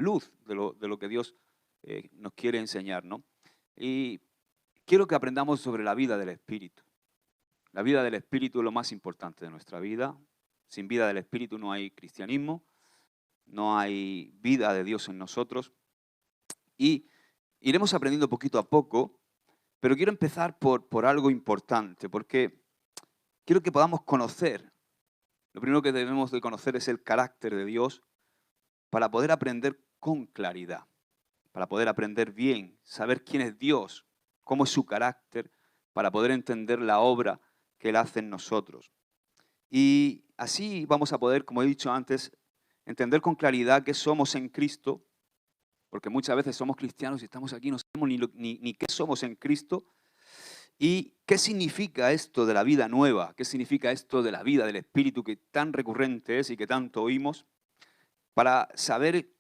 luz de lo que Dios nos quiere enseñar, ¿no? Y quiero que aprendamos sobre la vida del Espíritu. La vida del Espíritu es lo más importante de nuestra vida. Sin vida del Espíritu no hay cristianismo, no hay vida de Dios en nosotros. Y iremos aprendiendo poquito a poco, pero quiero empezar por algo importante, porque quiero que podamos conocer. Lo primero que debemos de conocer es el carácter de Dios para poder aprender con claridad, para poder aprender bien, saber quién es Dios, cómo es su carácter, para poder entender la obra que Él hace en nosotros. Y así vamos a poder, como he dicho antes, entender con claridad qué somos en Cristo, porque muchas veces somos cristianos y estamos aquí y no sabemos ni qué somos en Cristo, y qué significa esto de la vida nueva, qué significa esto de la vida del Espíritu que tan recurrente es y que tanto oímos, para saber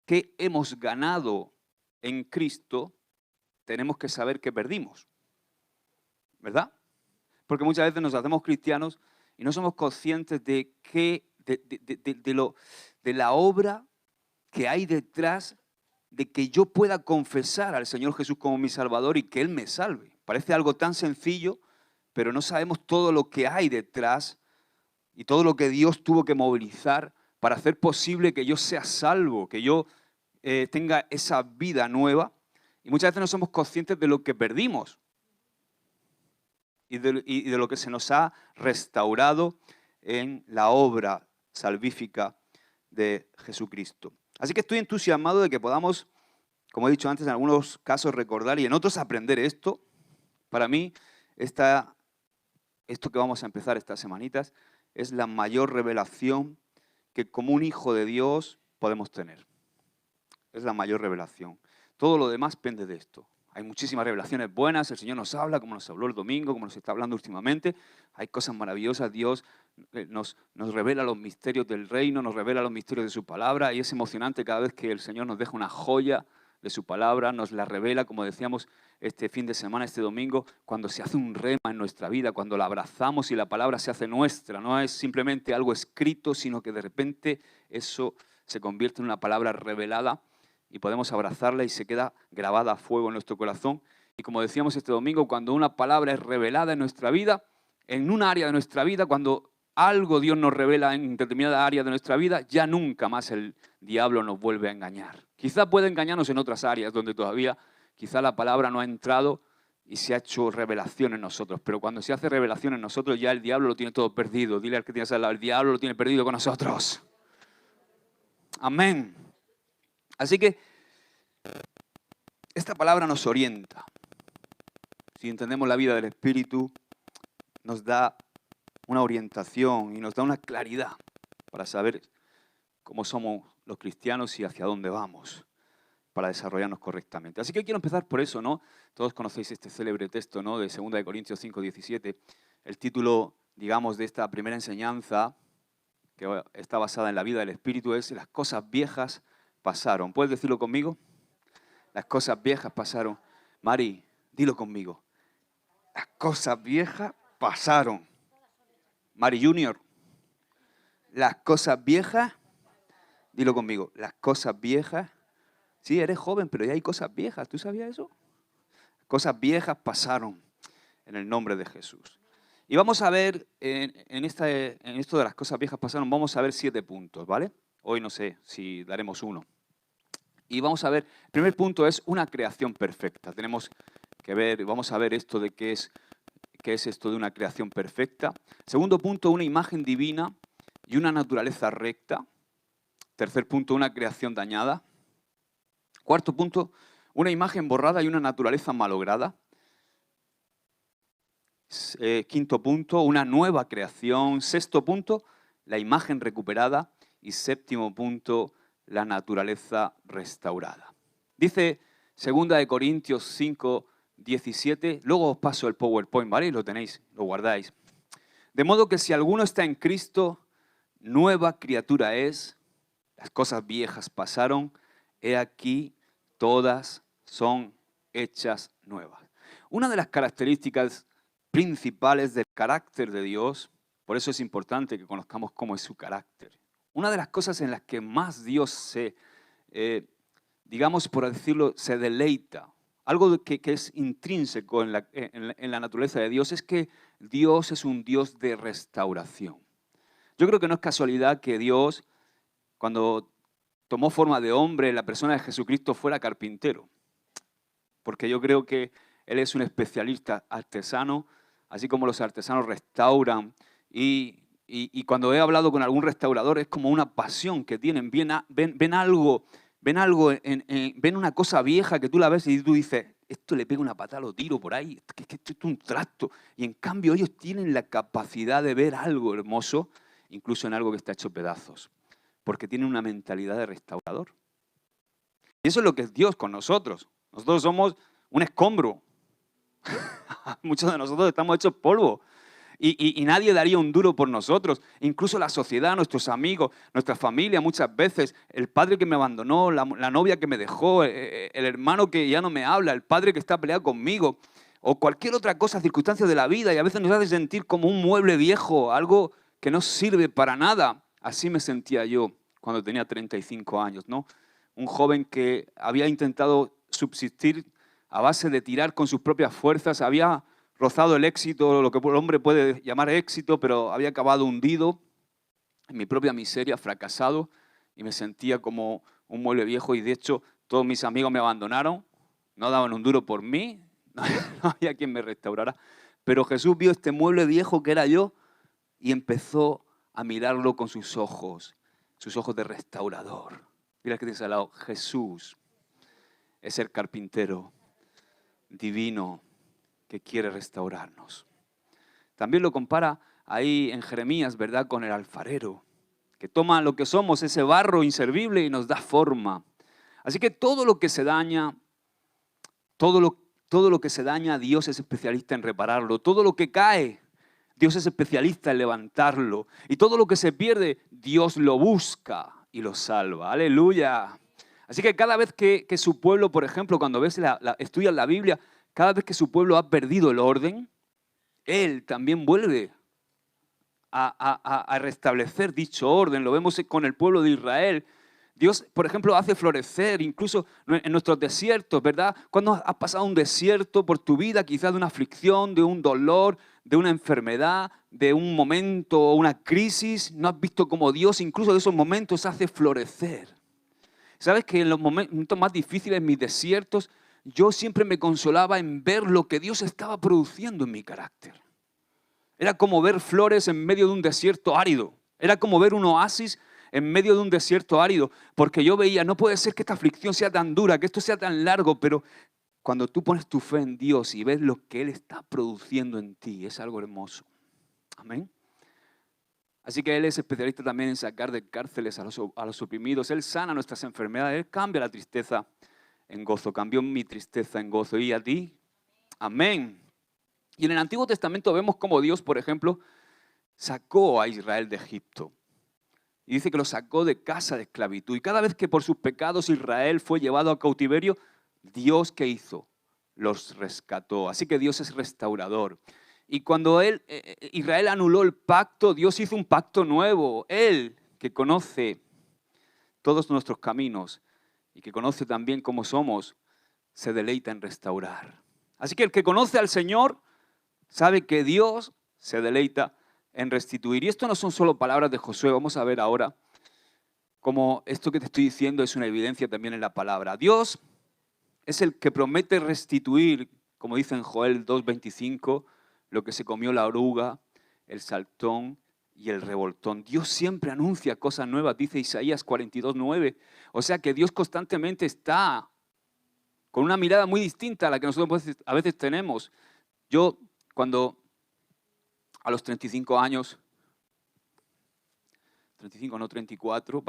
qué hemos ganado en Cristo, tenemos que saber qué perdimos, ¿verdad? Porque muchas veces nos hacemos cristianos y no somos conscientes de la obra que hay detrás de que yo pueda confesar al Señor Jesús como mi Salvador y que Él me salve. Parece algo tan sencillo, pero no sabemos todo lo que hay detrás y todo lo que Dios tuvo que movilizar para hacer posible que yo sea salvo, que yo tenga esa vida nueva. Y muchas veces no somos conscientes de lo que perdimos y de lo que se nos ha restaurado en la obra salvífica de Jesucristo. Así que estoy entusiasmado de que podamos, como he dicho antes, en algunos casos recordar y en otros aprender esto. Para mí, esto que vamos a empezar estas semanitas es la mayor revelación que como un hijo de Dios podemos tener. Es la mayor revelación. Todo lo demás pende de esto. Hay muchísimas revelaciones buenas, el Señor nos habla, como nos habló el domingo, como nos está hablando últimamente. Hay cosas maravillosas, Dios nos revela los misterios del reino, nos revela los misterios de su palabra y es emocionante cada vez que el Señor nos deja una joya de su palabra, nos la revela, como decíamos este fin de semana, este domingo, cuando se hace un rema en nuestra vida, cuando la abrazamos y la palabra se hace nuestra, no es simplemente algo escrito, sino que de repente eso se convierte en una palabra revelada y podemos abrazarla y se queda grabada a fuego en nuestro corazón. Y como decíamos este domingo, cuando una palabra es revelada en nuestra vida, en un área de nuestra vida, cuando algo Dios nos revela en determinada área de nuestra vida, ya nunca más el diablo nos vuelve a engañar. Quizá puede engañarnos en otras áreas donde todavía quizá la palabra no ha entrado y se ha hecho revelación en nosotros. Pero cuando se hace revelación en nosotros, ya el diablo lo tiene todo perdido. Dile al que tienes al lado, el diablo lo tiene perdido con nosotros. Amén. Así que esta palabra nos orienta. Si entendemos la vida del Espíritu, nos da una orientación y nos da una claridad para saber cómo somos los cristianos y hacia dónde vamos para desarrollarnos correctamente. Así que quiero empezar por eso, ¿no? Todos conocéis este célebre texto, ¿no? De 2 Corintios 5:17. El título, digamos, de esta primera enseñanza, que está basada en la vida del Espíritu, es Las cosas viejas pasaron. ¿Puedes decirlo conmigo? Las cosas viejas pasaron. Mari, dilo conmigo. Las cosas viejas pasaron. Mari Junior, las cosas viejas, dilo conmigo, las cosas viejas. Sí, eres joven, pero ya hay cosas viejas. ¿Tú sabías eso? Cosas viejas pasaron en el nombre de Jesús. Y vamos a ver, en esto de las cosas viejas pasaron, vamos a ver 7 puntos, ¿vale? Hoy no sé si daremos uno. Y vamos a ver, el primer punto es una creación perfecta. Tenemos que ver, vamos a ver esto de qué es esto de una creación perfecta. Segundo punto, una imagen divina y una naturaleza recta. Tercer punto, una creación dañada. Cuarto punto, una imagen borrada y una naturaleza malograda. Quinto punto, una nueva creación. Sexto punto, la imagen recuperada. Y séptimo punto, la naturaleza restaurada. Dice 2 Corintios 5:17, luego os paso el PowerPoint, ¿vale? Y lo tenéis, lo guardáis. De modo que si alguno está en Cristo, nueva criatura es, las cosas viejas pasaron, he aquí, todas son hechas nuevas. Una de las características principales del carácter de Dios, por eso es importante que conozcamos cómo es su carácter. Una de las cosas en las que más Dios se digamos, por decirlo, se deleita. Algo que es intrínseco en la naturaleza de Dios es que Dios es un Dios de restauración. Yo creo que no es casualidad que Dios, cuando tomó forma de hombre, la persona de Jesucristo fuera carpintero. Porque yo creo que Él es un especialista artesano, así como los artesanos restauran. Y cuando he hablado con algún restaurador, es como una pasión que tienen. Ven algo, ven una cosa vieja que tú la ves y tú dices, esto le pega una patada, lo tiro por ahí, que esto es un trasto. Y en cambio ellos tienen la capacidad de ver algo hermoso, incluso en algo que está hecho pedazos, porque tienen una mentalidad de restaurador. Y eso es lo que es Dios con nosotros. Nosotros somos un escombro. Muchos de nosotros estamos hechos polvo. Y nadie daría un duro por nosotros. Incluso la sociedad, nuestros amigos, nuestra familia muchas veces, el padre que me abandonó, la novia que me dejó, el hermano que ya no me habla, el padre que está peleado conmigo, o cualquier otra cosa, circunstancia de la vida, y a veces nos hace sentir como un mueble viejo, algo que no sirve para nada. Así me sentía yo cuando tenía 35 años, ¿no? Un joven que había intentado subsistir a base de tirar con sus propias fuerzas, había rozado el éxito, lo que el hombre puede llamar éxito, pero había acabado hundido en mi propia miseria, fracasado, y me sentía como un mueble viejo, y de hecho todos mis amigos me abandonaron, no daban un duro por mí, no había quien me restaurara, pero Jesús vio este mueble viejo que era yo y empezó a mirarlo con sus ojos de restaurador. Mira que tienes al lado, Jesús es el carpintero divino que quiere restaurarnos. También lo compara ahí en Jeremías, ¿verdad?, con el alfarero, que toma lo que somos, ese barro inservible, y nos da forma. Así que todo lo que se daña, todo lo que se daña, Dios es especialista en repararlo. Todo lo que cae, Dios es especialista en levantarlo. Y todo lo que se pierde, Dios lo busca y lo salva. ¡Aleluya! Así que cada vez que su pueblo, por ejemplo, cuando estudias la Biblia, cada vez que su pueblo ha perdido el orden, Él también vuelve a restablecer dicho orden. Lo vemos con el pueblo de Israel. Dios, por ejemplo, hace florecer incluso en nuestros desiertos, ¿verdad? Cuando has pasado un desierto por tu vida, quizás de una aflicción, de un dolor, de una enfermedad, de un momento o una crisis, no has visto cómo Dios incluso de esos momentos hace florecer. ¿Sabes que en los momentos más difíciles, en mis desiertos, yo siempre me consolaba en ver lo que Dios estaba produciendo en mi carácter? Era como ver flores en medio de un desierto árido. Era como ver un oasis en medio de un desierto árido. Porque yo veía, no puede ser que esta aflicción sea tan dura, que esto sea tan largo, pero cuando tú pones tu fe en Dios y ves lo que Él está produciendo en ti, es algo hermoso. Amén. Así que Él es especialista también en sacar de cárceles a los oprimidos. Él sana nuestras enfermedades. Él cambia la tristeza en gozo. Cambió mi tristeza en gozo. ¿Y a ti? Amén. Y en el Antiguo Testamento vemos cómo Dios, por ejemplo, sacó a Israel de Egipto. Y dice que lo sacó de casa de esclavitud. Y cada vez que por sus pecados Israel fue llevado a cautiverio, Dios, ¿qué hizo? Los rescató. Así que Dios es restaurador. Y cuando Israel anuló el pacto, Dios hizo un pacto nuevo. Él, que conoce todos nuestros caminos y que conoce también cómo somos, se deleita en restaurar. Así que el que conoce al Señor sabe que Dios se deleita en restituir. Y esto no son solo palabras de Josué. Vamos a ver ahora cómo esto que te estoy diciendo es una evidencia también en la palabra. Dios es el que promete restituir, como dice en Joel 2:25, lo que se comió la oruga, el saltón y el revoltón. Dios siempre anuncia cosas nuevas, dice Isaías 42:9. O sea que Dios constantemente está con una mirada muy distinta a la que nosotros a veces tenemos. Yo, cuando a los 35 años, 35, no 34,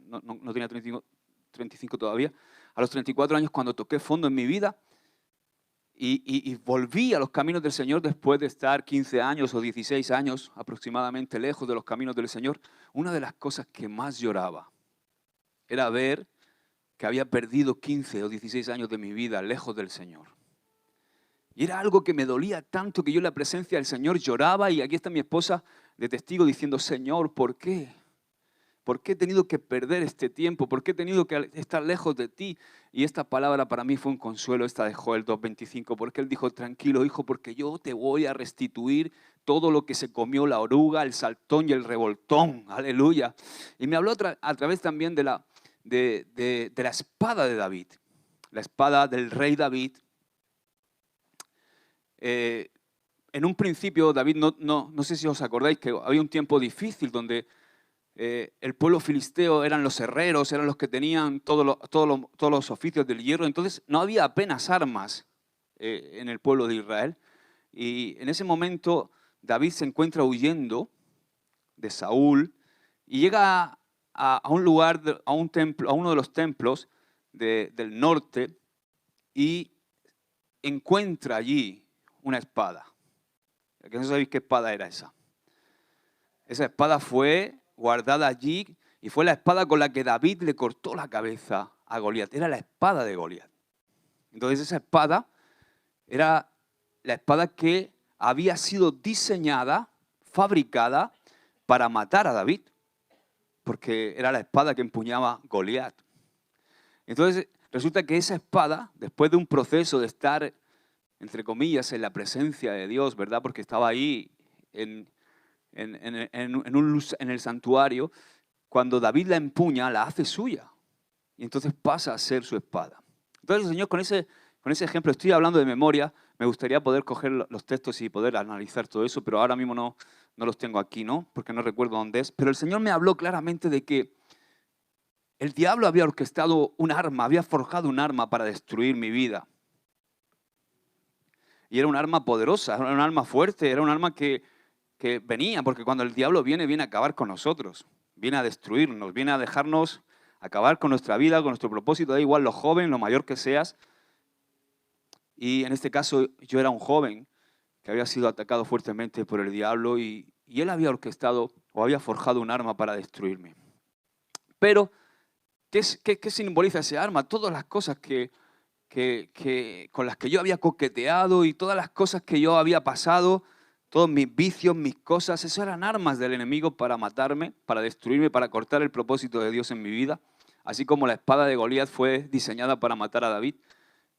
no tenía 35 todavía, a los 34 años cuando toqué fondo en mi vida y volví a los caminos del Señor después de estar 15 años o 16 años aproximadamente lejos de los caminos del Señor, una de las cosas que más lloraba era ver que había perdido 15 o 16 años de mi vida lejos del Señor. Y era algo que me dolía tanto que yo en la presencia del Señor lloraba, y aquí está mi esposa de testigo diciendo, Señor, ¿por qué? ¿Por qué he tenido que perder este tiempo? ¿Por qué he tenido que estar lejos de ti? Y esta palabra para mí fue un consuelo, esta de Joel 2:25, porque él dijo, tranquilo, hijo, porque yo te voy a restituir todo lo que se comió la oruga, el saltón y el revoltón. Aleluya. Y me habló a través también de la espada de David, la espada del rey David. En un principio, David, no sé si os acordáis que había un tiempo difícil donde el pueblo filisteo eran los herreros, eran los que tenían todos los oficios del hierro. Entonces no había apenas armas en el pueblo de Israel. Y en ese momento David se encuentra huyendo de Saúl y llega a un lugar, a un templo, a uno de los templos del norte y encuentra allí una espada. ¿Que no sabéis qué espada era esa? Esa espada fue guardada allí y fue la espada con la que David le cortó la cabeza a Goliat. Era la espada de Goliat. Entonces esa espada era la espada que había sido diseñada, fabricada para matar a David, porque era la espada que empuñaba Goliat. Entonces resulta que esa espada, después de un proceso de estar, entre comillas, en la presencia de Dios, ¿verdad? Porque estaba ahí en el santuario, cuando David la empuña, la hace suya. Y entonces pasa a ser su espada. Entonces, Señor, con ese ejemplo, estoy hablando de memoria, me gustaría poder coger los textos y poder analizar todo eso, pero ahora mismo no los tengo aquí, ¿no? Porque no recuerdo dónde es. Pero el Señor me habló claramente de que el diablo había orquestado un arma, había forjado un arma para destruir mi vida. Y era un arma poderosa, era un arma fuerte, era un arma que venía, porque cuando el diablo viene a acabar con nosotros, viene a destruirnos, viene a dejarnos acabar con nuestra vida, con nuestro propósito, da igual lo joven, lo mayor que seas. Y en este caso yo era un joven que había sido atacado fuertemente por el diablo y él había orquestado o había forjado un arma para destruirme. Pero, ¿qué simboliza ese arma? Todas las cosas con las que yo había coqueteado y todas las cosas que yo había pasado, todos mis vicios, mis cosas, eso eran armas del enemigo para matarme, para destruirme, para cortar el propósito de Dios en mi vida. Así como la espada de Goliat fue diseñada para matar a David.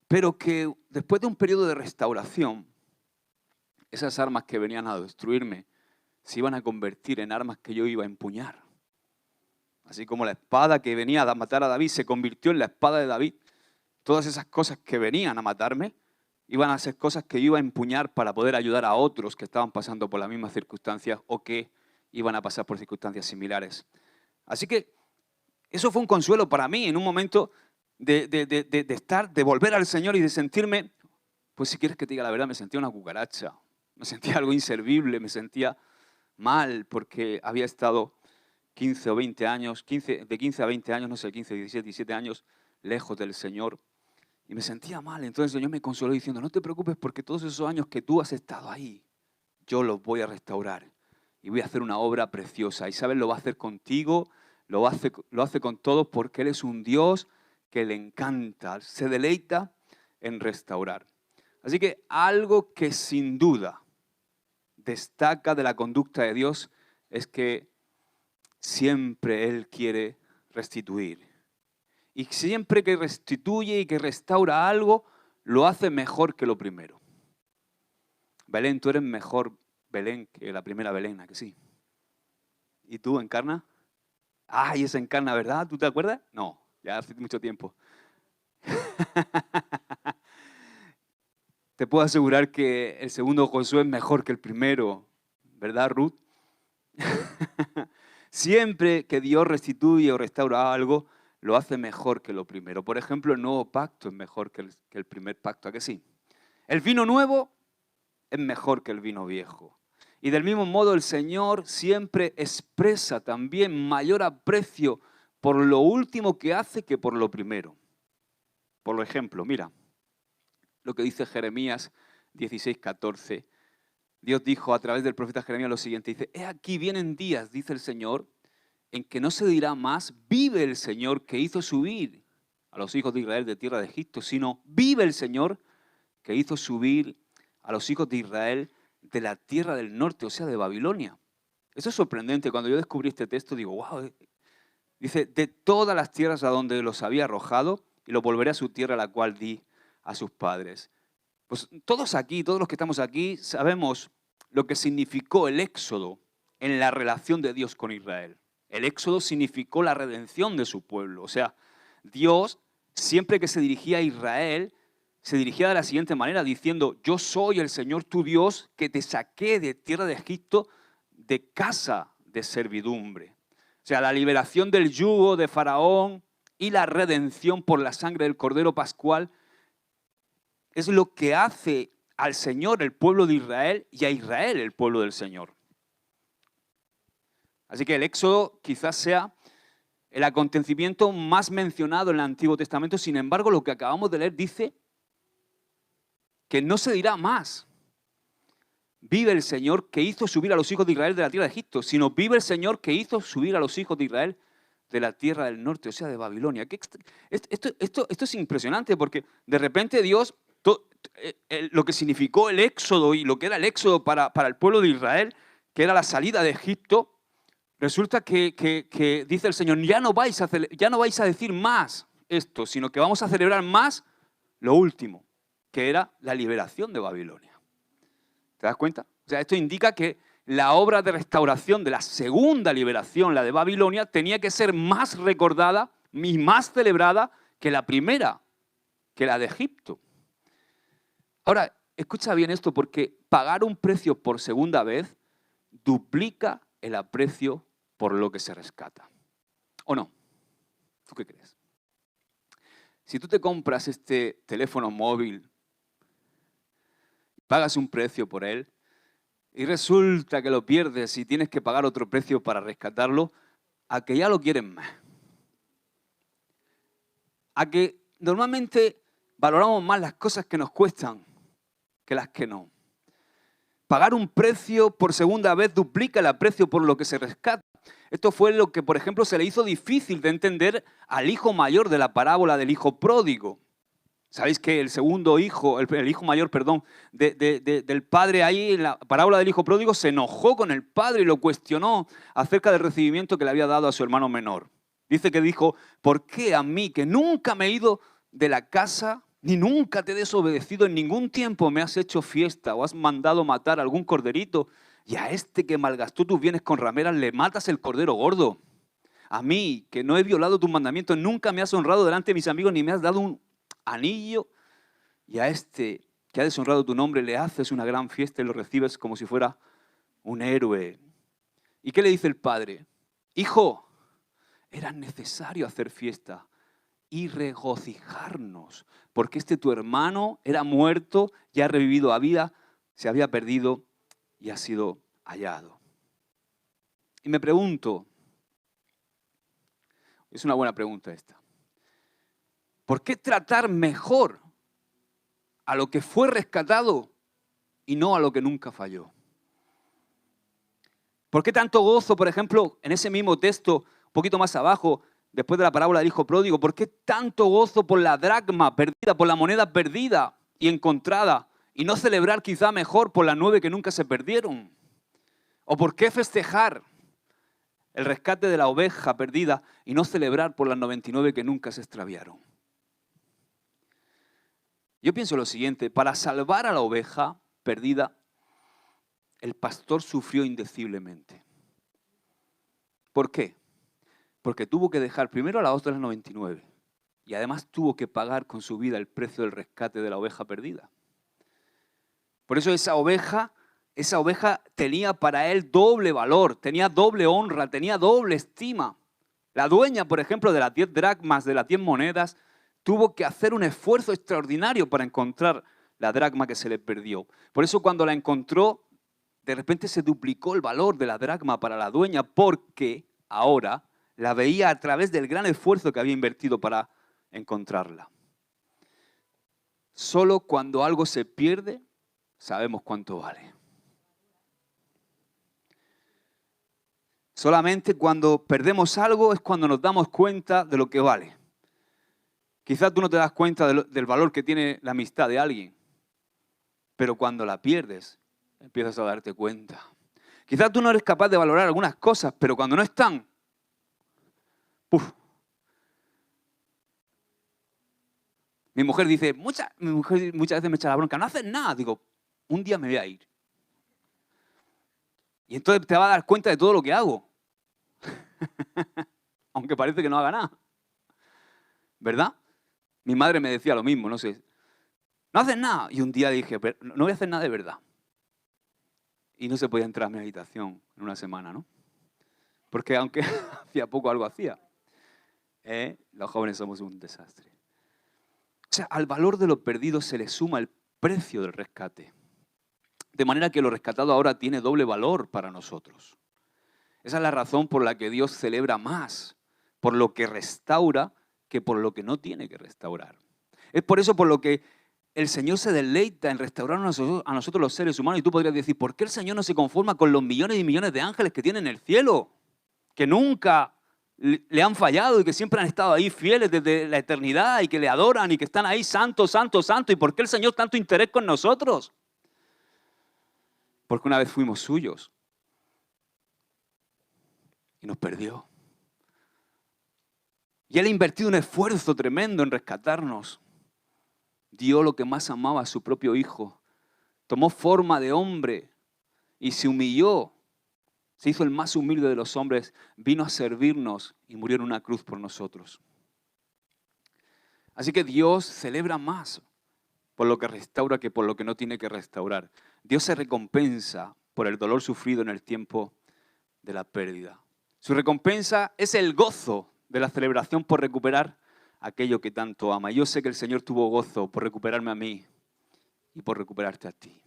Pero que después de un periodo de restauración, esas armas que venían a destruirme se iban a convertir en armas que yo iba a empuñar. Así como la espada que venía a matar a David se convirtió en la espada de David, todas esas cosas que venían a matarme iban a ser cosas que yo iba a empuñar para poder ayudar a otros que estaban pasando por las mismas circunstancias o que iban a pasar por circunstancias similares. Así que eso fue un consuelo para mí en un momento de volver al Señor y de sentirme, pues si quieres que te diga la verdad, me sentía una cucaracha, me sentía algo inservible, me sentía mal porque había estado 15 o 20 años, de 15 a 20 años, no sé, 15, 17, 17 años lejos del Señor. Y me sentía mal. Entonces el Señor me consoló diciendo, no te preocupes porque todos esos años que tú has estado ahí, yo los voy a restaurar. Y voy a hacer una obra preciosa. Y sabes, lo va a hacer contigo, lo hace con todos porque Él es un Dios que le encanta, se deleita en restaurar. Así que algo que sin duda destaca de la conducta de Dios es que siempre Él quiere restituir. Y siempre que restituye y que restaura algo, lo hace mejor que lo primero. Belén, tú eres mejor Belén que la primera Belén, ¿a que sí? ¿Y tú, Encarna? Ay, esa Encarna, ¿verdad? ¿Tú te acuerdas? No, ya hace mucho tiempo. Te puedo asegurar que el segundo Josué es mejor que el primero, ¿verdad, Ruth? Siempre que Dios restituye o restaura algo, lo hace mejor que lo primero. Por ejemplo, el nuevo pacto es mejor que el primer pacto, ¿a que sí? El vino nuevo es mejor que el vino viejo. Y del mismo modo el Señor siempre expresa también mayor aprecio por lo último que hace que por lo primero. Por ejemplo, mira lo que dice Jeremías 16:14. Dios dijo a través del profeta Jeremías lo siguiente, dice, he aquí vienen días, dice el Señor, en que no se dirá más, vive el Señor que hizo subir a los hijos de Israel de tierra de Egipto, sino vive el Señor que hizo subir a los hijos de Israel de la tierra del norte, o sea, de Babilonia. Eso es sorprendente. Cuando yo descubrí este texto, digo, wow, Dice, de todas las tierras a donde los había arrojado, y los volveré a su tierra, la cual di a sus padres. Pues todos aquí, todos los que estamos aquí, sabemos lo que significó el éxodo en la relación de Dios con Israel. El éxodo significó la redención de su pueblo. O sea, Dios, siempre que se dirigía a Israel, se dirigía de la siguiente manera, diciendo, yo soy el Señor tu Dios que te saqué de tierra de Egipto, de casa de servidumbre. O sea, la liberación del yugo de Faraón y la redención por la sangre del Cordero Pascual es lo que hace al Señor el pueblo de Israel y a Israel el pueblo del Señor. Así que el Éxodo quizás sea el acontecimiento más mencionado en el Antiguo Testamento. Sin embargo, lo que acabamos de leer dice que no se dirá más. Vive el Señor que hizo subir a los hijos de Israel de la tierra de Egipto, sino vive el Señor que hizo subir a los hijos de Israel de la tierra del norte, o sea, de Babilonia. Esto es impresionante porque de repente Dios, lo que significó el Éxodo y lo que era el Éxodo para el pueblo de Israel, que era la salida de Egipto, resulta que dice el Señor, ya no vais a decir más esto, sino que vamos a celebrar más lo último, que era la liberación de Babilonia. ¿Te das cuenta? O sea, esto indica que la obra de restauración de la segunda liberación, la de Babilonia, tenía que ser más recordada y más celebrada que la primera, que la de Egipto. Ahora, escucha bien esto, porque pagar un precio por segunda vez duplica el aprecio por lo que se rescata. ¿O no? ¿Tú qué crees? Si tú te compras este teléfono móvil, pagas un precio por él y resulta que lo pierdes y tienes que pagar otro precio para rescatarlo, a que ya lo quieren más. A que normalmente valoramos más las cosas que nos cuestan que las que no. Pagar un precio por segunda vez duplica el aprecio por lo que se rescata. Esto fue lo que, por ejemplo, se le hizo difícil de entender al hijo mayor de la parábola del hijo pródigo. Sabéis que el segundo hijo, el hijo mayor, perdón, del padre ahí en la parábola del hijo pródigo se enojó con el padre y lo cuestionó acerca del recibimiento que le había dado a su hermano menor. Dice que dijo, ¿por qué a mí, que nunca me he ido de la casa, ni nunca te he desobedecido en ningún tiempo, me has hecho fiesta o has mandado matar a algún corderito? Y a este que malgastó tus bienes con rameras le matas el cordero gordo. A mí, que no he violado tus mandamientos, nunca me has honrado delante de mis amigos, ni me has dado un anillo, y a este que ha deshonrado tu nombre le haces una gran fiesta y lo recibes como si fuera un héroe. ¿Y qué le dice el padre? Hijo, era necesario hacer fiesta y regocijarnos, porque este tu hermano era muerto y ha revivido a vida, se había perdido y ha sido hallado. Y me pregunto, es una buena pregunta esta, ¿por qué tratar mejor a lo que fue rescatado y no a lo que nunca falló? ¿Por qué tanto gozo, por ejemplo, en ese mismo texto, un poquito más abajo, después de la parábola del hijo pródigo? ¿Por qué tanto gozo por la dracma perdida, por la moneda perdida y encontrada, y no celebrar quizá mejor por las 9 que nunca se perdieron? ¿O por qué festejar el rescate de la oveja perdida y no celebrar por las 99 que nunca se extraviaron? Yo pienso lo siguiente, para salvar a la oveja perdida, el pastor sufrió indeciblemente. ¿Por qué? Porque tuvo que dejar primero a las otras 99 y además tuvo que pagar con su vida el precio del rescate de la oveja perdida. Por eso esa oveja tenía para él doble valor, tenía doble honra, tenía doble estima. La dueña, por ejemplo, de las 10 dracmas, de las 10 monedas, tuvo que hacer un esfuerzo extraordinario para encontrar la dracma que se le perdió. Por eso cuando la encontró, de repente se duplicó el valor de la dracma para la dueña, porque ahora la veía a través del gran esfuerzo que había invertido para encontrarla. Solo cuando algo se pierde, sabemos cuánto vale. Solamente cuando perdemos algo es cuando nos damos cuenta de lo que vale. Quizás tú no te das cuenta del valor que tiene la amistad de alguien, pero cuando la pierdes, empiezas a darte cuenta. Quizás tú no eres capaz de valorar algunas cosas, pero cuando no están, ¡puf! Mi mujer dice, muchas veces me echa la bronca, no haces nada. Digo, un día me voy a ir. Y entonces te vas a dar cuenta de todo lo que hago. Aunque parece que no haga nada. ¿Verdad? Mi madre me decía lo mismo, no sé. No haces nada. Y un día dije, pero no voy a hacer nada de verdad. Y no se podía entrar a mi habitación en una semana, ¿no? Porque aunque hacía poco algo hacía. Los jóvenes somos un desastre. O sea, al valor de lo perdido se le suma el precio del rescate. De manera que lo rescatado ahora tiene doble valor para nosotros. Esa es la razón por la que Dios celebra más por lo que restaura que por lo que no tiene que restaurar. Es por eso por lo que el Señor se deleita en restaurar a nosotros los seres humanos. Y tú podrías decir, ¿por qué el Señor no se conforma con los millones y millones de ángeles que tiene en el cielo? Que nunca le han fallado y que siempre han estado ahí fieles desde la eternidad y que le adoran y que están ahí santo, santo, santo. ¿Y por qué el Señor tanto interés con nosotros? Porque una vez fuimos suyos y nos perdió. Y Él ha invertido un esfuerzo tremendo en rescatarnos. Dio lo que más amaba a su propio Hijo. Tomó forma de hombre y se humilló. Se hizo el más humilde de los hombres. Vino a servirnos y murió en una cruz por nosotros. Así que Dios celebra más por lo que restaura que por lo que no tiene que restaurar. Dios se recompensa por el dolor sufrido en el tiempo de la pérdida. Su recompensa es el gozo de la celebración por recuperar aquello que tanto ama. Yo sé que el Señor tuvo gozo por recuperarme a mí y por recuperarte a ti.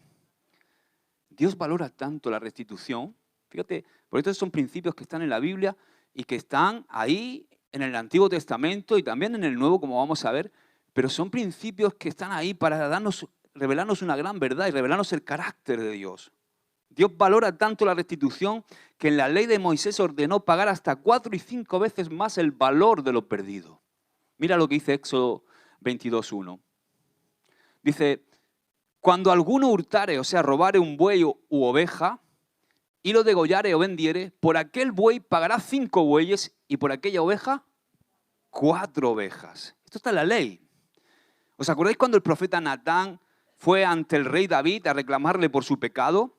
Dios valora tanto la restitución. Fíjate, por estos son principios que están en la Biblia y que están ahí en el Antiguo Testamento y también en el Nuevo, como vamos a ver, pero son principios que están ahí para revelarnos una gran verdad y revelarnos el carácter de Dios. Dios valora tanto la restitución que en la ley de Moisés ordenó pagar hasta 4 y 5 veces más el valor de lo perdido. Mira lo que dice Éxodo 22:1. Dice, cuando alguno hurtare, o sea, robare un buey u oveja, y lo degollare o vendiere, por aquel buey pagará 5 bueyes y por aquella oveja 4 ovejas. Esto está en la ley. ¿Os acordáis cuando el profeta Natán fue ante el rey David a reclamarle por su pecado?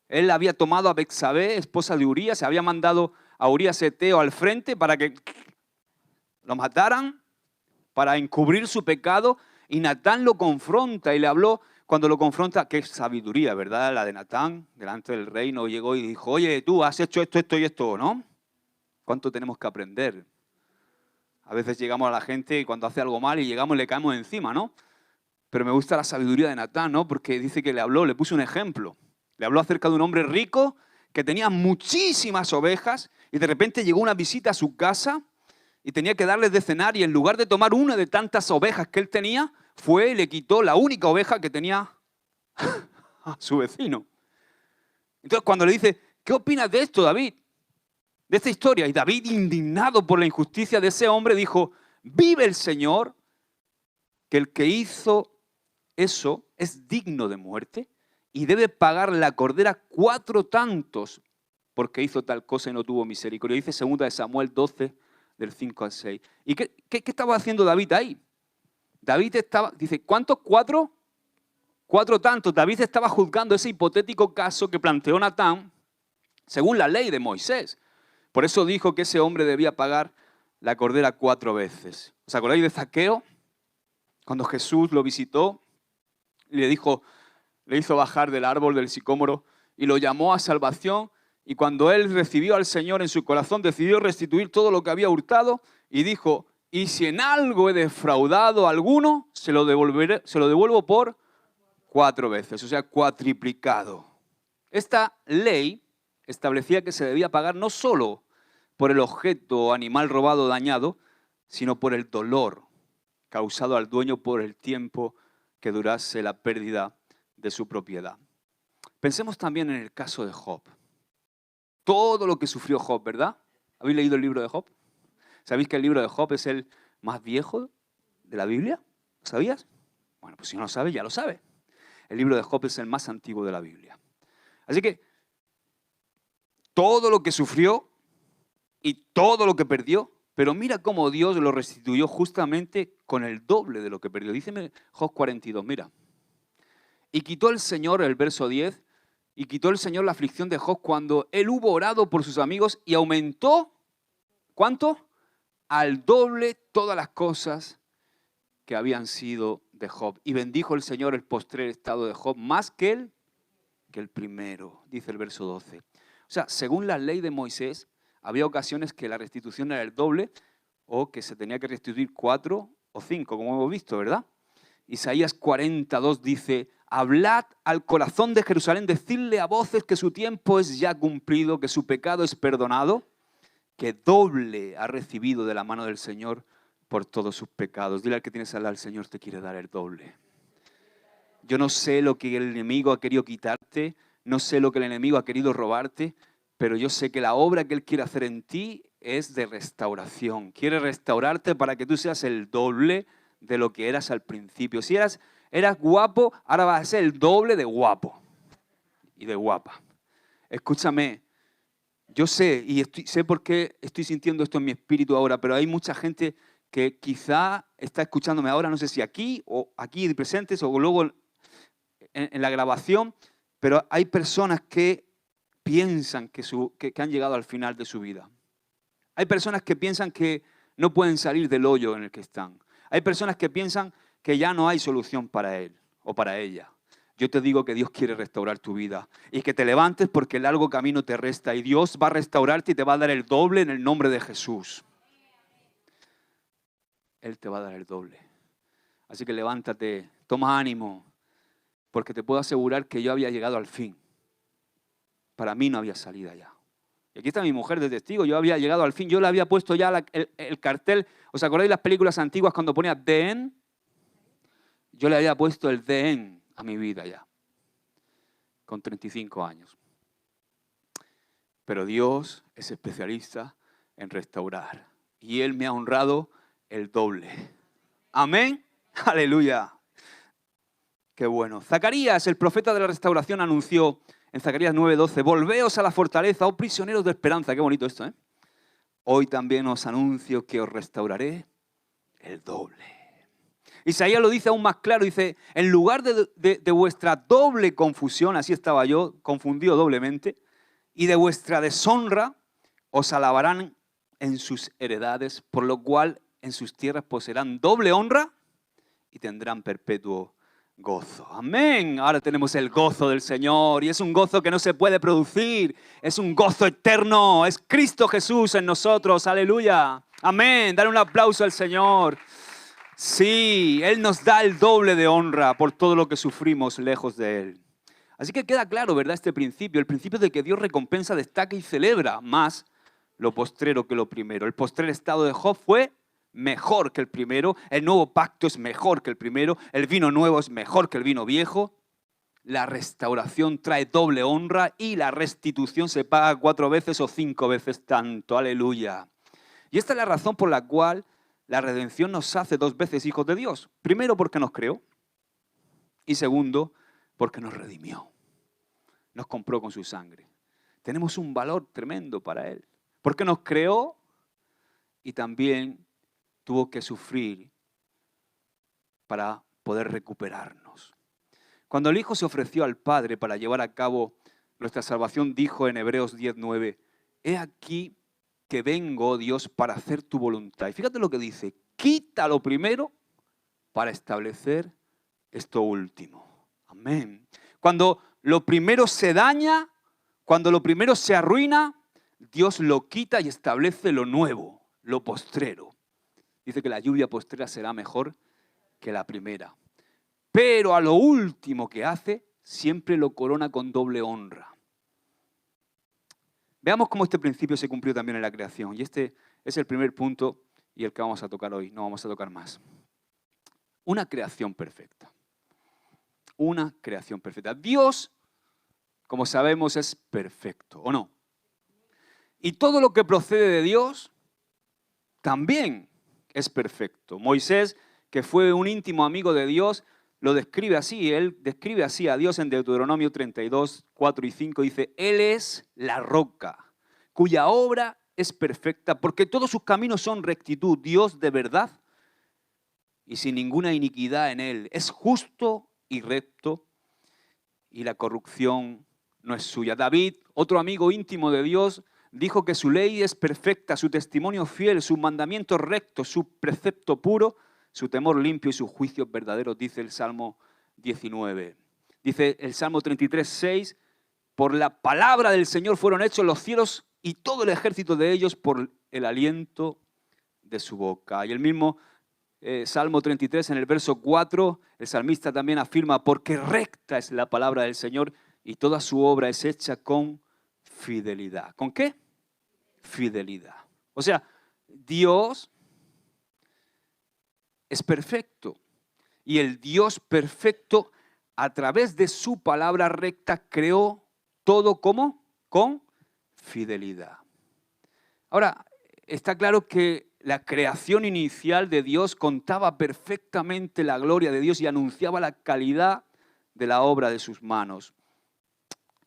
Él había tomado a Betsabé, esposa de Urías, se había mandado a Urías Eteo al frente para que lo mataran, para encubrir su pecado, y Natán lo confronta y le habló, cuando lo confronta, qué sabiduría, ¿verdad? La de Natán, delante del rey, no llegó y dijo, oye, tú has hecho esto, esto y esto, ¿no? ¿Cuánto tenemos que aprender? A veces llegamos a la gente y cuando hace algo mal y llegamos le caemos encima, ¿no? Pero me gusta la sabiduría de Natán, ¿no? Porque dice que le habló, le puso un ejemplo. Le habló acerca de un hombre rico que tenía muchísimas ovejas y de repente llegó una visita a su casa y tenía que darles de cenar y en lugar de tomar una de tantas ovejas que él tenía, fue y le quitó la única oveja que tenía a su vecino. Entonces cuando le dice, ¿qué opinas de esto, David? De esta historia. Y David, indignado por la injusticia de ese hombre, dijo, vive el Señor, que el que hizo eso es digno de muerte y debe pagar la cordera 4 tantos porque hizo tal cosa y no tuvo misericordia. Dice 2 de Samuel 12, del 5 al 6. ¿Y qué estaba haciendo David ahí? David estaba, dice, ¿cuántos? 4. 4 tantos. David estaba juzgando ese hipotético caso que planteó Natán según la ley de Moisés. Por eso dijo que ese hombre debía pagar la cordera 4 veces. ¿Os acordáis de Zaqueo? Cuando Jesús lo visitó y le hizo bajar del árbol del sicómoro y lo llamó a salvación. Y cuando él recibió al Señor en su corazón, decidió restituir todo lo que había hurtado y dijo, y si en algo he defraudado a alguno, se lo devuelvo por 4 veces, o sea, cuatriplicado. Esta ley establecía que se debía pagar no solo por el objeto o animal robado o dañado, sino por el dolor causado al dueño por el tiempo que durase la pérdida de su propiedad. Pensemos también en el caso de Job. Todo lo que sufrió Job, ¿verdad? ¿Habéis leído el libro de Job? ¿Sabéis que el libro de Job es el más viejo de la Biblia? ¿Lo sabías? Bueno, pues si no lo sabes, ya lo sabes. El libro de Job es el más antiguo de la Biblia. Así que todo lo que sufrió y todo lo que perdió, Pero mira cómo Dios lo restituyó justamente con el doble de lo que perdió. Díceme Job 42, mira. Y quitó el Señor, el verso 10, y quitó el Señor la aflicción de Job cuando él hubo orado por sus amigos y aumentó, ¿cuánto? Al doble todas las cosas que habían sido de Job. Y bendijo el Señor el postrer estado de Job más que el primero, dice el verso 12. O sea, según la ley de Moisés, había ocasiones que la restitución era el doble o que se tenía que restituir 4 o 5, como hemos visto, ¿verdad? Isaías 42 dice, hablad al corazón de Jerusalén, decidle a voces que su tiempo es ya cumplido, que su pecado es perdonado, que doble ha recibido de la mano del Señor por todos sus pecados. Dile al que tienes al lado, el Señor te quiere dar el doble. Yo no sé lo que el enemigo ha querido quitarte, no sé lo que el enemigo ha querido robarte, pero yo sé que la obra que Él quiere hacer en ti es de restauración. Quiere restaurarte para que tú seas el doble de lo que eras al principio. Si eras guapo, ahora vas a ser el doble de guapo y de guapa. Escúchame, yo sé, y sé por qué estoy sintiendo esto en mi espíritu ahora, pero hay mucha gente que quizá está escuchándome ahora, no sé si aquí o aquí presentes o luego en la grabación, pero hay personas que piensan que han llegado al final de su vida. Hay personas que piensan que no pueden salir del hoyo en el que están. Hay personas que piensan que ya no hay solución para él o para ella. Yo te digo que Dios quiere restaurar tu vida y que te levantes porque el largo camino te resta y Dios va a restaurarte y te va a dar el doble en el nombre de Jesús. Él te va a dar el doble. Así que levántate, toma ánimo, porque te puedo asegurar que yo había llegado al fin. Para mí no había salida ya. Y aquí está mi mujer de testigo, yo había llegado al fin, yo le había puesto ya el cartel. ¿Os acordáis de las películas antiguas cuando ponía The End? Yo le había puesto el The End a mi vida ya, con 35 años. Pero Dios es especialista en restaurar. Y Él me ha honrado el doble. Amén. Aleluya. Qué bueno. Zacarías, el profeta de la restauración, anunció en Zacarías 9:12, volveos a la fortaleza, oh prisioneros de esperanza. Qué bonito esto, ¿eh? Hoy también os anuncio que os restauraré el doble. Isaías lo dice aún más claro, dice, en lugar de vuestra doble confusión, así estaba yo, confundido doblemente, y de vuestra deshonra, os alabarán en sus heredades, por lo cual en sus tierras poseerán doble honra y tendrán perpetuo gozo. Amén. Ahora tenemos el gozo del Señor y es un gozo que no se puede producir. Es un gozo eterno. Es Cristo Jesús en nosotros. Aleluya. Amén. Dar un aplauso al Señor. Sí, Él nos da el doble de honra por todo lo que sufrimos lejos de Él. Así que queda claro, ¿verdad? Este principio. El principio de que Dios recompensa, destaca y celebra más lo postrero que lo primero. El postrer estado de Job fue mejor que el primero, el nuevo pacto es mejor que el primero, el vino nuevo es mejor que el vino viejo, la restauración trae doble honra y la restitución se paga 4 veces o 5 veces tanto, aleluya. Y esta es la razón por la cual la redención nos hace 2 veces hijos de Dios. Primero porque nos creó y segundo porque nos redimió, nos compró con su sangre. Tenemos un valor tremendo para Él, porque nos creó y también tuvo que sufrir para poder recuperarnos. Cuando el Hijo se ofreció al Padre para llevar a cabo nuestra salvación, dijo en Hebreos 10:9, he aquí que vengo, Dios, para hacer tu voluntad. Y fíjate lo que dice, quita lo primero para establecer esto último. Amén. Cuando lo primero se daña, cuando lo primero se arruina, Dios lo quita y establece lo nuevo, lo postrero. Dice que la lluvia postrera será mejor que la primera. Pero a lo último que hace, siempre lo corona con doble honra. Veamos cómo este principio se cumplió también en la creación. Y este es el primer punto y el que vamos a tocar hoy. No vamos a tocar más. Una creación perfecta. Una creación perfecta. Dios, como sabemos, es perfecto, ¿o no? Y todo lo que procede de Dios también es perfecto. Moisés, que fue un íntimo amigo de Dios, lo describe así. Él describe así a Dios en Deuteronomio 32, 4 y 5. Dice, Él es la roca, cuya obra es perfecta, porque todos sus caminos son rectitud. Dios de verdad y sin ninguna iniquidad en él. Es justo y recto y la corrupción no es suya. David, otro amigo íntimo de Dios, dijo que su ley es perfecta, su testimonio fiel, su mandamiento recto, su precepto puro, su temor limpio y sus juicios verdaderos, dice el Salmo 19. Dice el Salmo 33, 6, por la palabra del Señor fueron hechos los cielos y todo el ejército de ellos por el aliento de su boca. Y el mismo Salmo 33, en el verso 4, el salmista también afirma, porque recta es la palabra del Señor y toda su obra es hecha con fidelidad. ¿Con qué? Fidelidad. O sea, Dios es perfecto. Y el Dios perfecto, a través de su palabra recta, creó todo como con fidelidad. Ahora, está claro que la creación inicial de Dios contaba perfectamente la gloria de Dios y anunciaba la calidad de la obra de sus manos.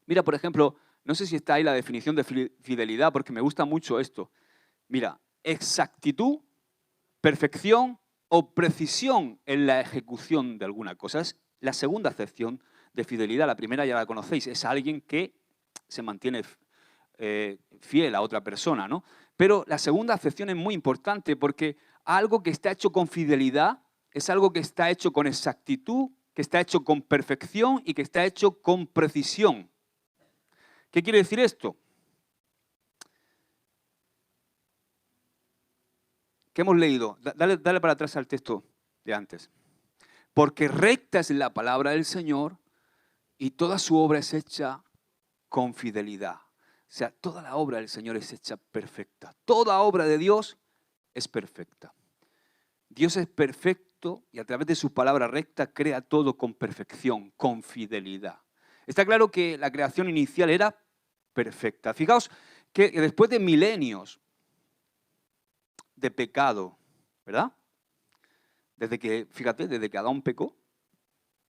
Mira, por ejemplo, no sé si está ahí la definición de fidelidad, porque me gusta mucho esto. Mira, exactitud, perfección o precisión en la ejecución de alguna cosa. Es la segunda acepción de fidelidad. La primera ya la conocéis, es alguien que se mantiene fiel a otra persona, ¿no? Pero la segunda acepción es muy importante porque algo que está hecho con fidelidad es algo que está hecho con exactitud, que está hecho con perfección y que está hecho con precisión. ¿Qué quiere decir esto? ¿Qué hemos leído? Dale para atrás al texto de antes. Porque recta es la palabra del Señor y toda su obra es hecha con fidelidad. O sea, toda la obra del Señor es hecha perfecta. Toda obra de Dios es perfecta. Dios es perfecto y a través de su palabra recta crea todo con perfección, con fidelidad. Está claro que la creación inicial era perfecta. Fijaos que después de milenios de pecado, ¿verdad? Desde que Adán pecó,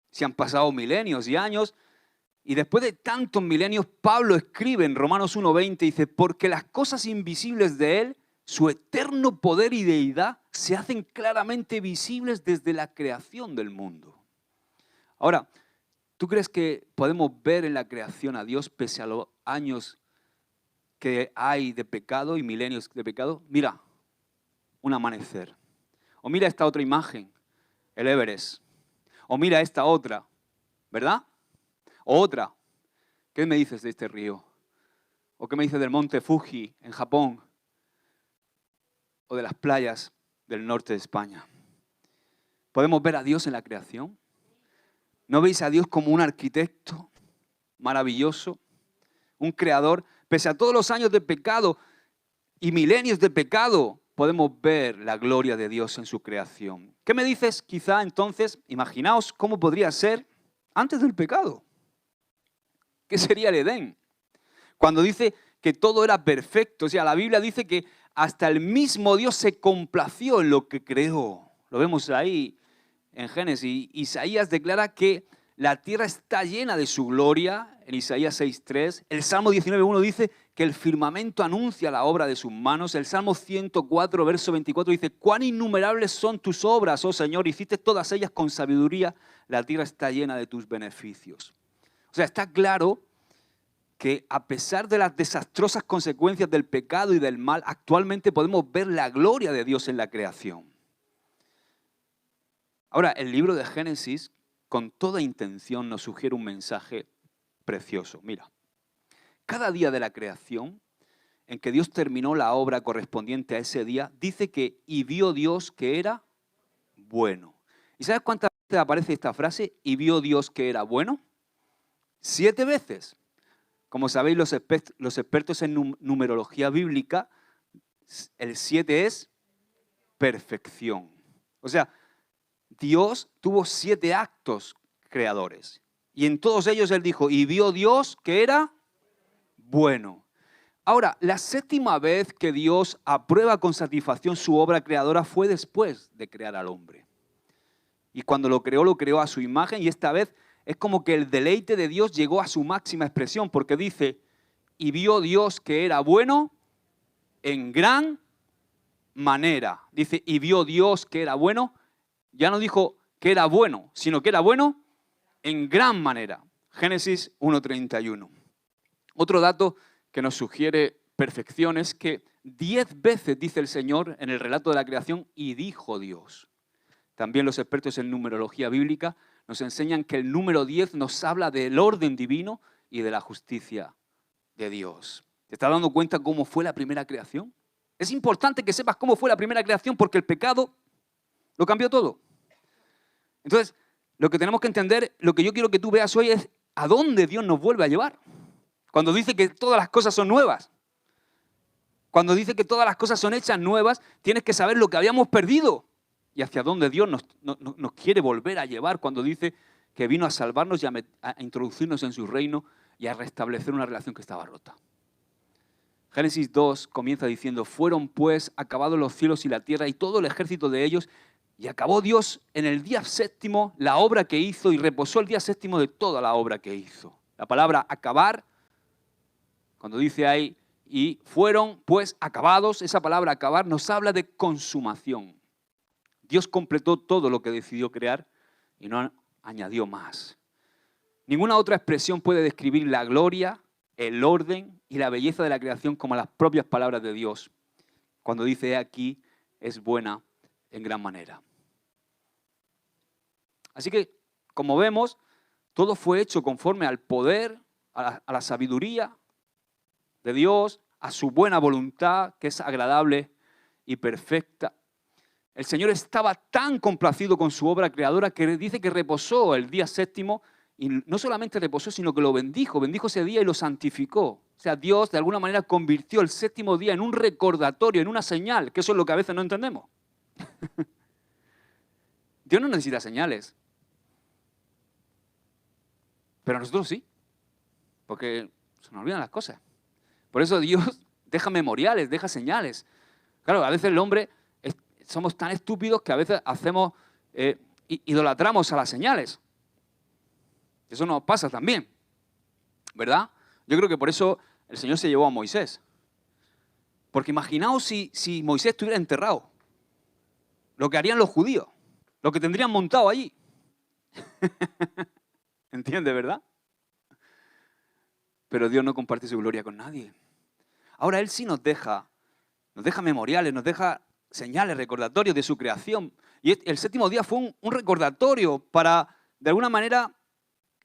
se han pasado milenios y años. Y después de tantos milenios, Pablo escribe en Romanos 1:20, dice, porque las cosas invisibles de Él, su eterno poder y deidad, se hacen claramente visibles desde la creación del mundo. Ahora, ¿tú crees que podemos ver en la creación a Dios pese a los años que hay de pecado y milenios de pecado? Mira, un amanecer. O mira esta otra imagen, el Everest. O mira esta otra, ¿verdad? O otra, ¿qué me dices de este río? ¿O qué me dices del monte Fuji en Japón? ¿O de las playas del norte de España? ¿Podemos ver a Dios en la creación? ¿No veis a Dios como un arquitecto maravilloso? Un creador. Pese a todos los años de pecado y milenios de pecado, podemos ver la gloria de Dios en su creación. ¿Qué me dices? Quizá entonces, imaginaos cómo podría ser antes del pecado. ¿Qué sería el Edén? Cuando dice que todo era perfecto. O sea, la Biblia dice que hasta el mismo Dios se complació en lo que creó. Lo vemos ahí en Génesis. Isaías declara que la tierra está llena de su gloria, en Isaías 6:3. El Salmo 19:1 dice que el firmamento anuncia la obra de sus manos. El Salmo 104, verso 24 dice, cuán innumerables son tus obras, oh Señor, hiciste todas ellas con sabiduría, la tierra está llena de tus beneficios. O sea, está claro que a pesar de las desastrosas consecuencias del pecado y del mal, actualmente podemos ver la gloria de Dios en la creación. Ahora, el libro de Génesis, con toda intención, nos sugiere un mensaje precioso. Mira, cada día de la creación, en que Dios terminó la obra correspondiente a ese día, dice que y vio Dios que era bueno. ¿Y sabes cuántas veces aparece esta frase? ¿Y vio Dios que era bueno? 7 veces. Como sabéis los expertos en numerología bíblica, el 7 es perfección. O sea, Dios tuvo 7 actos creadores. Y en todos ellos Él dijo, y vio Dios que era bueno. Ahora, la 7ª vez que Dios aprueba con satisfacción su obra creadora fue después de crear al hombre. Y cuando lo creó a su imagen y esta vez es como que el deleite de Dios llegó a su máxima expresión porque dice, y vio Dios que era bueno en gran manera. Dice, y vio Dios que era bueno. Ya no dijo que era bueno, sino que era bueno en gran manera. Génesis 1:31. Otro dato que nos sugiere perfección es que 10 veces dice el Señor en el relato de la creación, y dijo Dios. También los expertos en numerología bíblica nos enseñan que el número 10 nos habla del orden divino y de la justicia de Dios. ¿Te estás dando cuenta cómo fue la primera creación? Es importante que sepas cómo fue la primera creación porque el pecado lo cambió todo. Entonces, lo que tenemos que entender, lo que yo quiero que tú veas hoy es a dónde Dios nos vuelve a llevar. Cuando dice que todas las cosas son nuevas. Cuando dice que todas las cosas son hechas nuevas, tienes que saber lo que habíamos perdido y hacia dónde Dios nos quiere volver a llevar cuando dice que vino a salvarnos y a introducirnos en su reino y a restablecer una relación que estaba rota. Génesis 2 comienza diciendo, fueron pues acabados los cielos y la tierra y todo el ejército de ellos, y acabó Dios en el día séptimo la obra que hizo y reposó el día séptimo de toda la obra que hizo. La palabra acabar, cuando dice ahí, y fueron pues acabados, esa palabra acabar nos habla de consumación. Dios completó todo lo que decidió crear y no añadió más. Ninguna otra expresión puede describir la gloria, el orden y la belleza de la creación como las propias palabras de Dios. Cuando dice aquí, es buena en gran manera. Así que, como vemos, todo fue hecho conforme al poder, a la sabiduría de Dios, a su buena voluntad, que es agradable y perfecta. El Señor estaba tan complacido con su obra creadora que dice que reposó el día séptimo y no solamente reposó, sino que lo bendijo ese día y lo santificó. O sea, Dios de alguna manera convirtió el séptimo día en un recordatorio, en una señal, que eso es lo que a veces no entendemos. Dios no necesita señales, pero nosotros sí, porque se nos olvidan las cosas. Por eso Dios deja memoriales, deja señales. Claro, a veces el hombre somos tan estúpidos que a veces idolatramos a las señales. Eso nos pasa también, ¿verdad? Yo creo que por eso el Señor se llevó a Moisés. Porque imaginaos si Moisés estuviera enterrado, lo que harían los judíos, lo que tendrían montado allí. ¿Entiendes, verdad? Pero Dios no comparte su gloria con nadie. Ahora Él sí nos deja memoriales, nos deja señales, recordatorios de su creación. Y el séptimo día fue un recordatorio para, de alguna manera,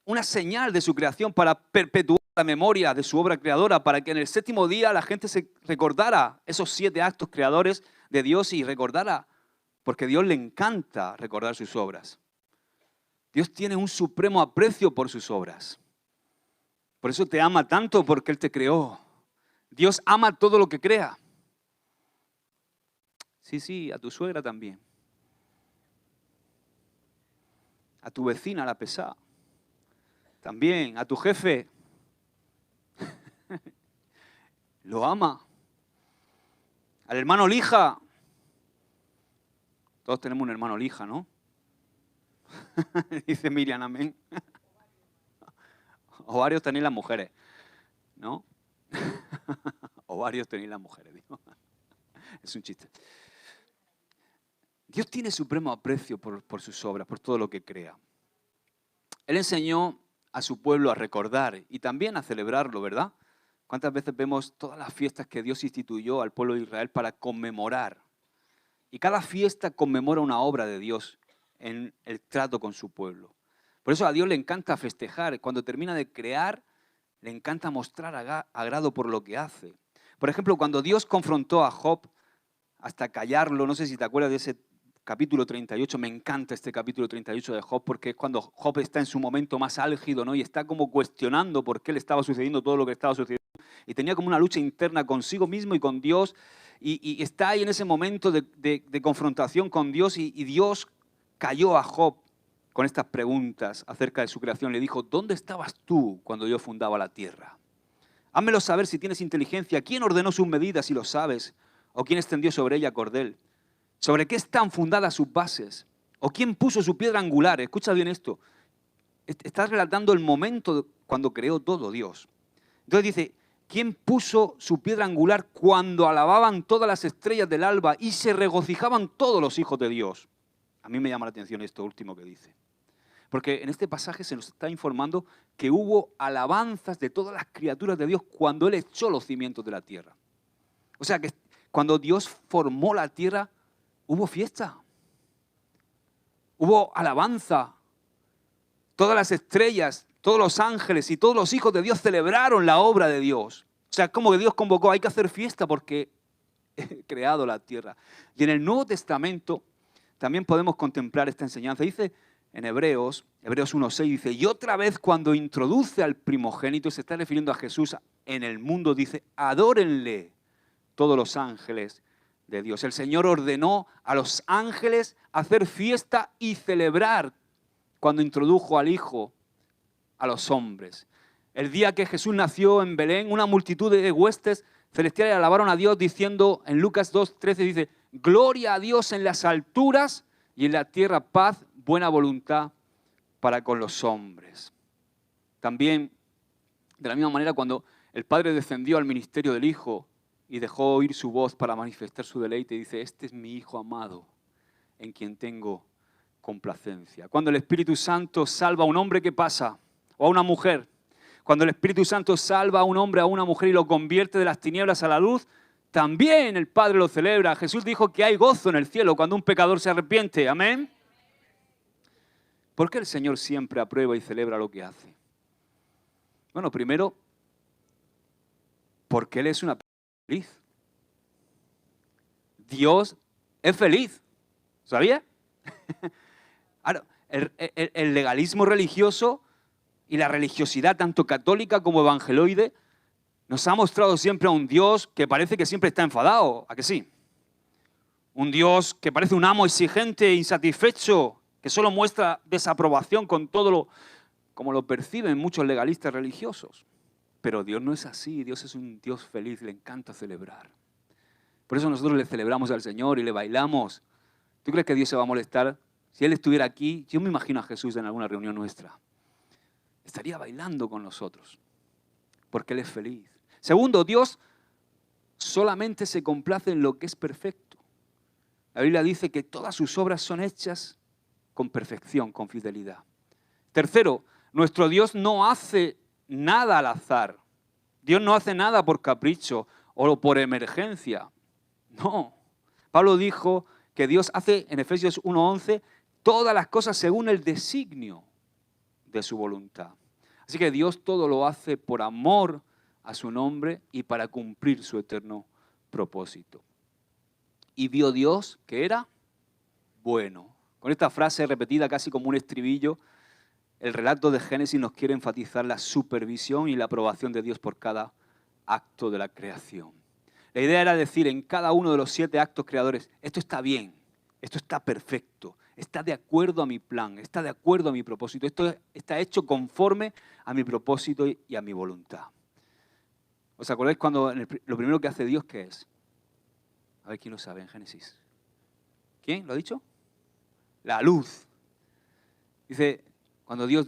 una señal de su creación para perpetuar la memoria de su obra creadora, para que en el séptimo día la gente se recordara esos 7 actos creadores de Dios y recordara, porque a Dios le encanta recordar sus obras. Dios tiene un supremo aprecio por sus obras. Por eso te ama tanto, porque Él te creó. Dios ama todo lo que crea. Sí, a tu suegra también. A tu vecina, la pesada. También, a tu jefe. Lo ama. Al hermano lija. Todos tenemos un hermano lija, ¿no? Dice Miriam, amén. Ovarios tenéis las mujeres, ¿no? Ovarios tenéis las mujeres, digo. Es un chiste. Dios tiene supremo aprecio por sus obras, por todo lo que crea. Él enseñó a su pueblo a recordar y también a celebrarlo, ¿verdad? ¿Cuántas veces vemos todas las fiestas que Dios instituyó al pueblo de Israel para conmemorar? Y cada fiesta conmemora una obra de Dios en el trato con su pueblo. Por eso a Dios le encanta festejar. Cuando termina de crear, le encanta mostrar agrado por lo que hace. Por ejemplo, cuando Dios confrontó a Job hasta callarlo, no sé si te acuerdas de ese capítulo 38, me encanta este capítulo 38 de Job, porque es cuando Job está en su momento más álgido, ¿no? Y está como cuestionando por qué le estaba sucediendo todo lo que estaba sucediendo. Y tenía como una lucha interna consigo mismo y con Dios. Y está ahí en ese momento de confrontación con Dios. Y Dios cayó a Job con estas preguntas acerca de su creación. Le dijo, ¿dónde estabas tú cuando yo fundaba la tierra? Házmelo saber si tienes inteligencia. ¿Quién ordenó sus medidas si lo sabes? ¿O quién extendió sobre ella cordel? ¿Sobre qué están fundadas sus bases? ¿O quién puso su piedra angular? Escucha bien esto. Estás relatando el momento cuando creó todo Dios. Entonces dice, ¿Quién puso su piedra angular cuando alababan todas las estrellas del alba y se regocijaban todos los hijos de Dios? A mí me llama la atención esto último que dice. Porque en este pasaje se nos está informando que hubo alabanzas de todas las criaturas de Dios cuando Él echó los cimientos de la tierra. O sea que cuando Dios formó la tierra, hubo fiesta. Hubo alabanza. Todas las estrellas, todos los ángeles y todos los hijos de Dios celebraron la obra de Dios. O sea, como que Dios convocó, hay que hacer fiesta porque he creado la tierra. Y en el Nuevo Testamento también podemos contemplar esta enseñanza. Dice en Hebreos 1:6, dice, y otra vez cuando introduce al primogénito, se está refiriendo a Jesús en el mundo, dice, adórenle todos los ángeles de Dios. El Señor ordenó a los ángeles hacer fiesta y celebrar cuando introdujo al Hijo a los hombres. El día que Jesús nació en Belén, una multitud de huestes celestiales alabaron a Dios diciendo, en Lucas 2:13 dice, gloria a Dios en las alturas y en la tierra paz, buena voluntad para con los hombres. También, de la misma manera, cuando el Padre descendió al ministerio del Hijo y dejó oír su voz para manifestar su deleite, dice, este es mi Hijo amado, en quien tengo complacencia. Cuando el Espíritu Santo salva a un hombre, ¿qué pasa? O a una mujer. Cuando el Espíritu Santo salva a un hombre, a una mujer y lo convierte de las tinieblas a la luz, también el Padre lo celebra. Jesús dijo que hay gozo en el cielo cuando un pecador se arrepiente. Amén. ¿Por qué el Señor siempre aprueba y celebra lo que hace? Bueno, primero, porque Él es una persona feliz. Dios es feliz. ¿Sabía? Ahora, el legalismo religioso y la religiosidad, tanto católica como evangeloide, nos ha mostrado siempre a un Dios que parece que siempre está enfadado. ¿A que sí? Un Dios que parece un amo exigente e insatisfecho, que solo muestra desaprobación con todo como lo perciben muchos legalistas religiosos. Pero Dios no es así. Dios es un Dios feliz, le encanta celebrar. Por eso nosotros le celebramos al Señor y le bailamos. ¿Tú crees que Dios se va a molestar? Si Él estuviera aquí, yo me imagino a Jesús en alguna reunión nuestra. Estaría bailando con nosotros, porque Él es feliz. Segundo, Dios solamente se complace en lo que es perfecto. La Biblia dice que todas sus obras son hechas con perfección, con fidelidad. Tercero, nuestro Dios no hace nada al azar. Dios no hace nada por capricho o por emergencia. No. Pablo dijo que Dios hace, en Efesios 1:11, todas las cosas según el designio de su voluntad. Así que Dios todo lo hace por amor a su nombre y para cumplir su eterno propósito. Y vio Dios que era bueno. Con esta frase repetida casi como un estribillo, el relato de Génesis nos quiere enfatizar la supervisión y la aprobación de Dios por cada acto de la creación. La idea era decir en cada uno de los 7 actos creadores, esto está bien, esto está perfecto, está de acuerdo a mi plan, está de acuerdo a mi propósito, esto está hecho conforme a mi propósito y a mi voluntad. ¿Os acordáis cuando lo primero que hace Dios, qué es? A ver quién lo sabe en Génesis. ¿Quién? ¿Lo ha dicho? La luz. Dice, cuando Dios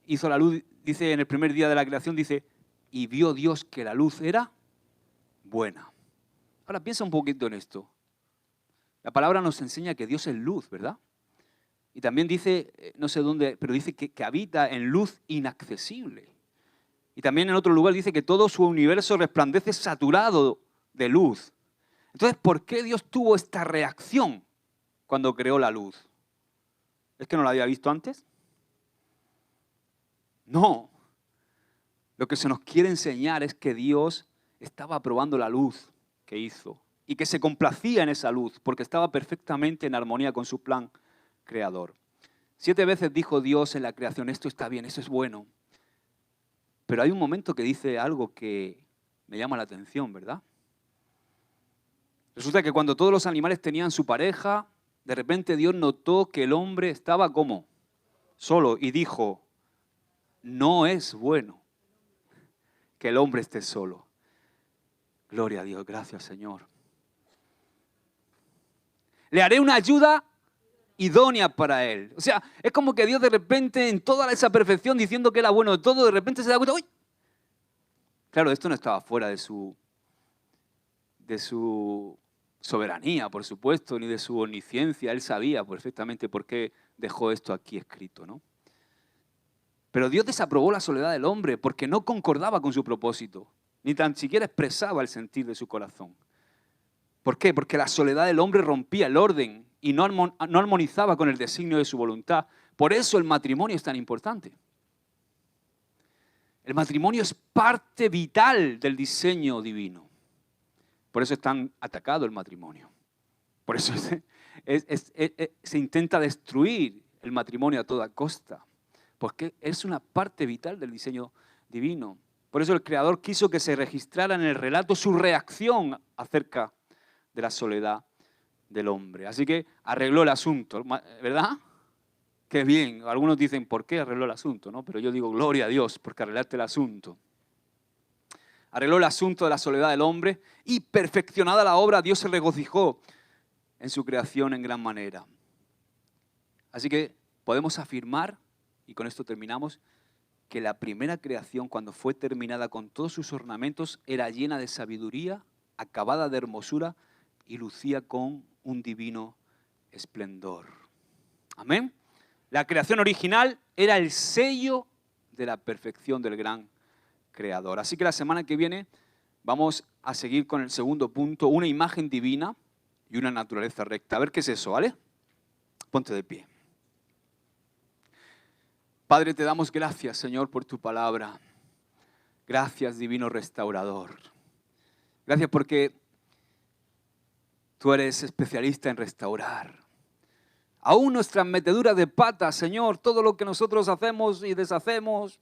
hizo la luz, dice en el primer día de la creación, dice, y vio Dios que la luz era buena. Ahora piensa un poquito en esto. La palabra nos enseña que Dios es luz, ¿verdad? Y también dice, no sé dónde, pero dice que habita en luz inaccesible. Y también en otro lugar dice que todo su universo resplandece saturado de luz. Entonces, ¿por qué Dios tuvo esta reacción cuando creó la luz? ¿Es que no la había visto antes? No. Lo que se nos quiere enseñar es que Dios estaba probando la luz que hizo y que se complacía en esa luz porque estaba perfectamente en armonía con su plan creador. 7 veces dijo Dios en la creación, esto está bien, esto es bueno. Pero hay un momento que dice algo que me llama la atención, ¿verdad? Resulta que cuando todos los animales tenían su pareja, de repente Dios notó que el hombre estaba ¿cómo? Solo y dijo, no es bueno que el hombre esté solo. Gloria a Dios, gracias Señor. Le haré una ayuda idónea para él. O sea, es como que Dios de repente, en toda esa perfección, diciendo que era bueno de todo, de repente se da cuenta, ¡uy! Claro, esto no estaba fuera de su soberanía, por supuesto, ni de su omnisciencia. Él sabía perfectamente por qué dejó esto aquí escrito, ¿no? Pero Dios desaprobó la soledad del hombre porque no concordaba con su propósito, ni tan siquiera expresaba el sentir de su corazón. ¿Por qué? Porque la soledad del hombre rompía el orden y no armonizaba con el designio de su voluntad. Por eso el matrimonio es tan importante. El matrimonio es parte vital del diseño divino. Por eso es tan atacado el matrimonio. Por eso se intenta destruir el matrimonio a toda costa. Porque es una parte vital del diseño divino. Por eso el Creador quiso que se registrara en el relato su reacción acerca de la soledad del hombre. Así que arregló el asunto, ¿verdad? Qué bien. Algunos dicen, ¿por qué arregló el asunto? ¿No? Pero yo digo, gloria a Dios, porque arreglaste el asunto. Arregló el asunto de la soledad del hombre y perfeccionada la obra, Dios se regocijó en su creación en gran manera. Así que podemos afirmar, y con esto terminamos, que la primera creación, cuando fue terminada con todos sus ornamentos, era llena de sabiduría, acabada de hermosura y lucía con un divino esplendor. Amén. La creación original era el sello de la perfección del gran Creador. Así que la semana que viene vamos a seguir con el segundo punto, una imagen divina y una naturaleza recta. A ver qué es eso, ¿vale? Ponte de pie. Padre, te damos gracias, Señor, por tu palabra. Gracias, divino restaurador. Gracias porque tú eres especialista en restaurar. Aún nuestras meteduras de pata, Señor, todo lo que nosotros hacemos y deshacemos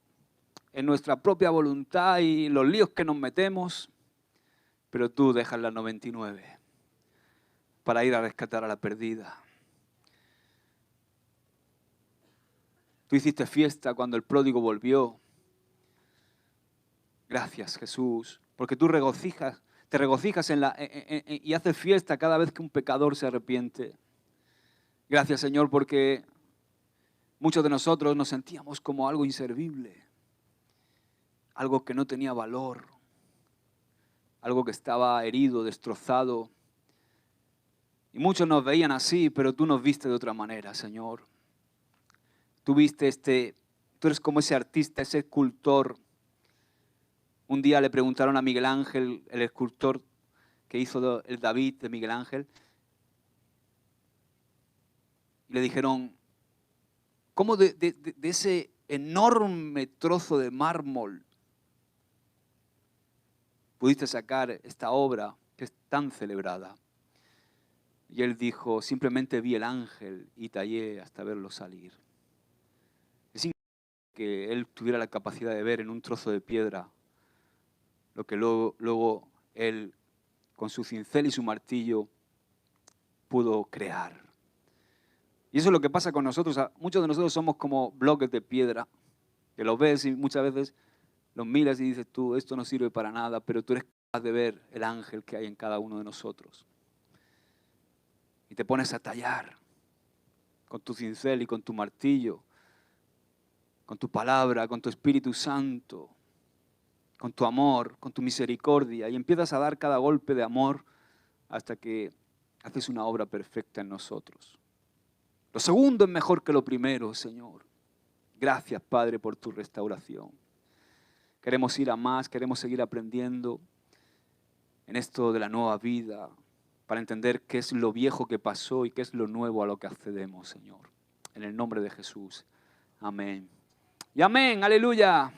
en nuestra propia voluntad y los líos que nos metemos, pero tú dejas la 99 para ir a rescatar a la perdida. Tú hiciste fiesta cuando el pródigo volvió. Gracias, Jesús, porque tú te regocijas y haces fiesta cada vez que un pecador se arrepiente. Gracias, Señor, porque muchos de nosotros nos sentíamos como algo inservible, algo que no tenía valor, algo que estaba herido, destrozado. Y muchos nos veían así, pero tú nos viste de otra manera, Señor. Tú eres como ese artista, ese escultor. Un día le preguntaron a Miguel Ángel, el escultor que hizo el David de Miguel Ángel, y le dijeron, ¿cómo de ese enorme trozo de mármol pudiste sacar esta obra que es tan celebrada? Y él dijo, simplemente vi el ángel y tallé hasta verlo salir. Es increíble que él tuviera la capacidad de ver en un trozo de piedra lo que luego él, con su cincel y su martillo, pudo crear. Y eso es lo que pasa con nosotros. Muchos de nosotros somos como bloques de piedra, que los ves y muchas veces los miras y dices tú, esto no sirve para nada, pero tú eres capaz de ver el ángel que hay en cada uno de nosotros. Y te pones a tallar con tu cincel y con tu martillo, con tu palabra, con tu Espíritu Santo, con tu amor, con tu misericordia, y empiezas a dar cada golpe de amor hasta que haces una obra perfecta en nosotros. Lo segundo es mejor que lo primero, Señor. Gracias, Padre, por tu restauración. Queremos ir a más, queremos seguir aprendiendo en esto de la nueva vida, para entender qué es lo viejo que pasó y qué es lo nuevo a lo que accedemos, Señor. En el nombre de Jesús. Amén. Y amén, aleluya.